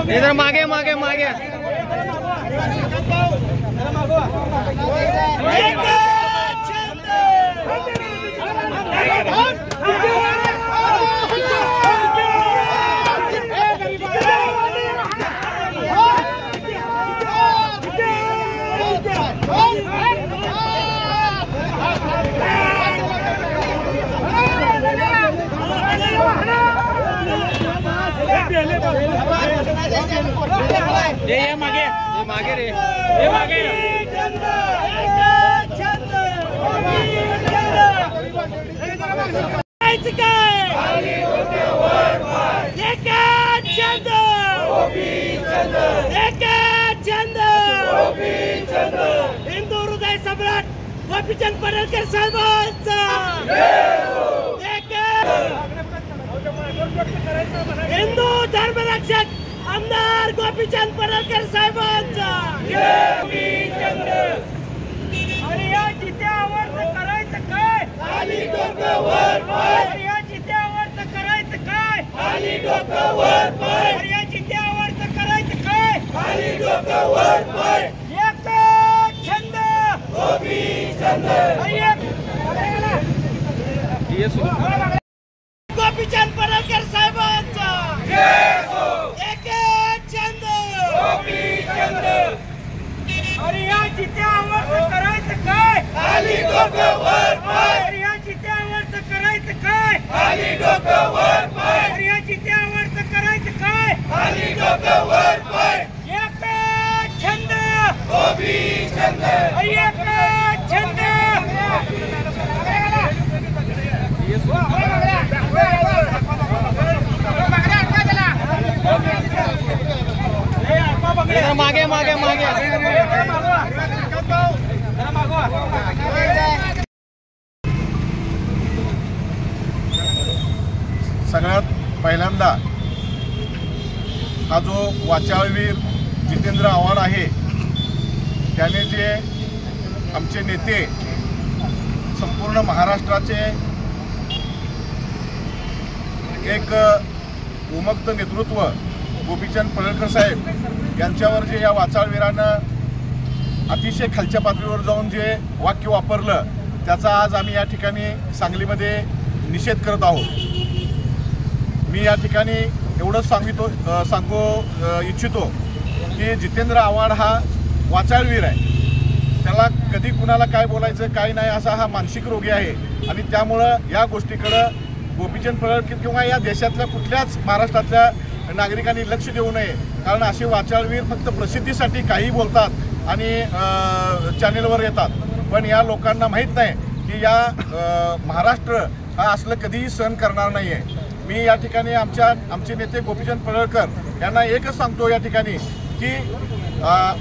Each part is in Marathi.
इधर मागे मागे मागे ये मागे रे ये मागे हिंदू हृदय सम्राट गोपीचंद पडळकर साहेबांचा हिंदू धर्मरक्षक आमदार गोपीचंद पडळकर साहेबांचा आणि या जित्यावर करायचं काय खाली डोकं वर पाय या जित्यावर करायचं काय खाली डोकं वर पाय या जित्यावर करायचं काय खाली डोकं वर पाय एक छंद गोपीचंद गोपीचंद पडळकर साहेबांचा एक छंद गोपीचंद आणि या जित्यावर करायचं काय खाली डोकं वर पाय या जित्यावर करायचं काय खाली डोकं वर पाय या जित्यावर करायचं काय खाली डोकं वर पाय एक छंद गोपीचंद एक छंद मागे मागे मागे सगळ्यात पहिल्यांदा हा जो वाचाळवीर जितेंद्र आव्हाड आहे त्याने जे आमचे नेते संपूर्ण महाराष्ट्राचे एक उमगत नेतृत्व गोपीचंद पडळकर साहेब यांच्यावर जे या वाचाळवीरानं अतिशय खालच्या पातळीवर जाऊन जे वाक्य वापरलं त्याचा आज आम्ही या ठिकाणी सांगलीमध्ये निषेध करत आहोत। मी या ठिकाणी एवढंच सांगू इच्छितो की जितेंद्र आव्हाड हा वाचाळवीर आहे, त्याला कधी कुणाला काय बोलायचं काय नाही असा हा मानसिक रोगी आहे आणि त्यामुळं या गोष्टीकडं गोपीचंद पडळकर किंवा या देशातल्या कुठल्याच महाराष्ट्रातल्या नागरिकांनी लक्ष देऊ नये, कारण असे वाचाळवीर फक्त प्रसिद्धीसाठी काही बोलतात आणि चॅनेलवर येतात, पण या लोकांना माहीत नाही की या महाराष्ट्र हा असलं कधीही सहन करणार नाही आहे। मी या ठिकाणी आमचे नेते गोपीचंद पडळकर यांना एकच सांगतो या ठिकाणी की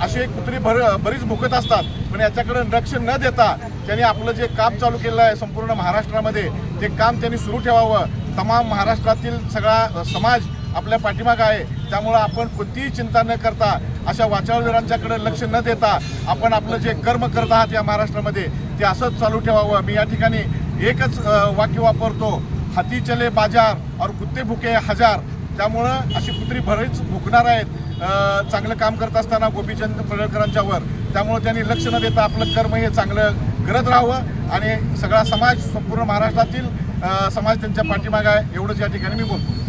असे कुत्री बरीच भुकत असतात, पण याच्याकडे लक्ष न देता त्यांनी आपलं जे काम चालू केलं आहे संपूर्ण महाराष्ट्रामध्ये ते काम त्यांनी सुरू ठेवावं। तमाम महाराष्ट्रातील सगळा समाज आपल्या पाठीमागे आहे, त्यामुळे आपण कोणतीही चिंता न करता अशा वाचाळवीरांच्याकडे लक्ष न देता आपण आपलं जे कर्म करत आहात या महाराष्ट्रामध्ये ते असंच चालू ठेवावं। मी या ठिकाणी एकच वाक्य वापरतो, हाती चले बाजार और कुत्ते भुके हजार। त्यामुळं अशी कुत्री बरीच भुकणार आहेत चांगलं काम करत असताना गोपीचंद पडळकरांच्यावर, त्यामुळे त्यांनी लक्ष न देता आपलं कर्म हे चांगलं करत राहावं आणि सगळा समाज संपूर्ण महाराष्ट्रातील समाज त्यांच्या पाठीमागे आहे एवढंच या ठिकाणी मी बोलतो।